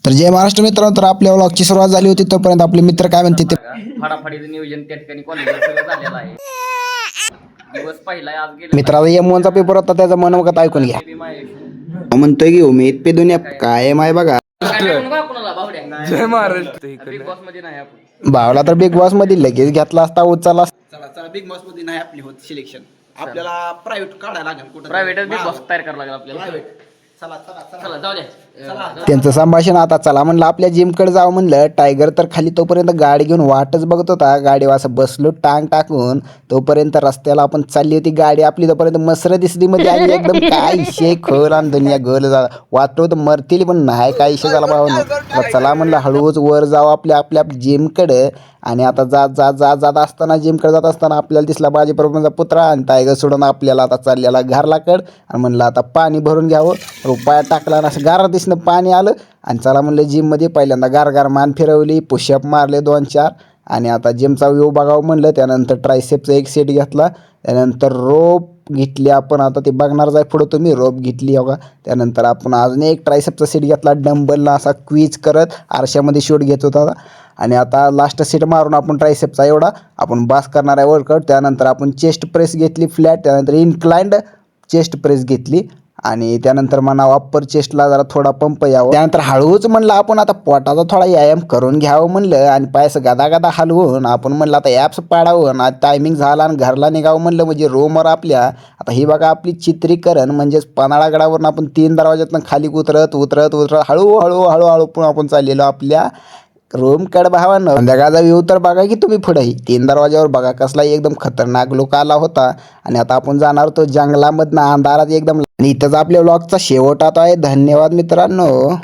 तर जय महाराष्ट्र मित्रांनो, तर आपल्या व्लॉगची सुरुवात झाली होती. तोपर्यंत आपले मित्र काय म्हणते ते फाडाफाडीचं नियोजन त्या ठिकाणी कॉलेजला सगळं झालेलं आहे. दिवस पहिला आहे, आज गेलं मित्राचा M1चा पेपर होता, त्याचं मनोगत ऐकून घ्या. म्हणतोय की उमेद पे दुनिया कायम आहे बघा. जय महाराष्ट्र. बिग बॉस मध्ये नाही आपण. भावला तर बिग बॉस मध्ये लगेच घेतला असता, उचलला असता. चला चला, बिग बॉस मध्ये नाही आपली होत सिलेक्शन. आपल्याला प्रायव्हेट काढायला लागेल कुठं. प्रायव्हेट बिग बॉस तयार करावं लागेल आपल्याला. प्रायव्हेट. चला चला चला चला जाऊ द्या. त्यांचं संभाषण आता चला म्हणलं आपल्या जिमकडे जावं म्हणलं. टायगर तर खाली तोपर्यंत गाडी घेऊन वाटच बघत होता. गाडीवर असं बसलो टांग टाकून. तोपर्यंत रस्त्याला आपण चालली होती गाडी आपली. तोपर्यंत मसर दिसली मध्ये आली एकदम. काय इशे खोल आणि दुनिया गोल झाला. वाटतो तर मरतील पण नाही, काय इशे झाला भावना. चला म्हणलं हळूच वर जावं आपल्या आपल्या जिमकडे. आणि आता जात असताना जिमकडे जात असताना आपल्याला दिसला बाजी प्रभूंचा पुत्रा आणि टायगर सोडून आपल्याला आता चाललेला घरलाकड. आणि म्हणलं आता पाणी भरून घ्यावं. रुपया टाकला आणि असं गारा दिसणं पाणी आलं. आणि चला म्हणलं जिममध्ये पहिल्यांदा गार मान फिरवली, पुशअप मारले 2-4. आणि आता जिमचा व्ह्यू बघावं म्हणलं. त्यानंतर ट्रायसेपचा एक सेट घेतला. त्यानंतर रोप घेतली आपण. आता ते बघणार जाय पुढं तुम्ही. रोप घेतली बघा. त्यानंतर आपण अजून एक ट्रायसेपचा सेट घेतला. डंबलला असा क्वीज करत आरशामध्ये शूट घेत होता. आणि आता लास्ट सीट मारून आपण ट्रायसेपचा एवढा आपण बास करणार आहे वर्कआउट. त्यानंतर आपण चेस्ट प्रेस घेतली फ्लॅट. त्यानंतर इन्क्लाइंड चेस्ट प्रेस घेतली. आणि त्यानंतर म्हणा अप्पर चेस्टला जरा थोडा पंप यावं. त्यानंतर हळूच म्हणलं आपण आता पोटाचा थोडा व्यायाम करून घ्यावं म्हणलं. आणि पायस गदा हलवून आपण म्हणलं आता ॲप्स पाडावं. आणि टायमिंग झाला आणि घरला निघावं म्हणलं. म्हणजे रूमवर आपल्या आता ही बघा आपली चित्रीकरण म्हणजेच पन्हाळागडावरून आपण 3 दरवाज्यातनं खाली उतरत हळूहळू पण आपण चाललेलो आपल्या रूमकडे. भावानं संध्याकाळचा व्ह्यू तर बघा की तुम्ही. पुढेही 3 दरवाज्यावर बघा कसला एकदम खतरनाक लुक आला होता. आणि आता आपण जाणार होतो जंगलामधनं अंधारात एकदम. आणि इथंच आपल्या व्लॉगचा शेवट आता आहे. धन्यवाद मित्रांनो.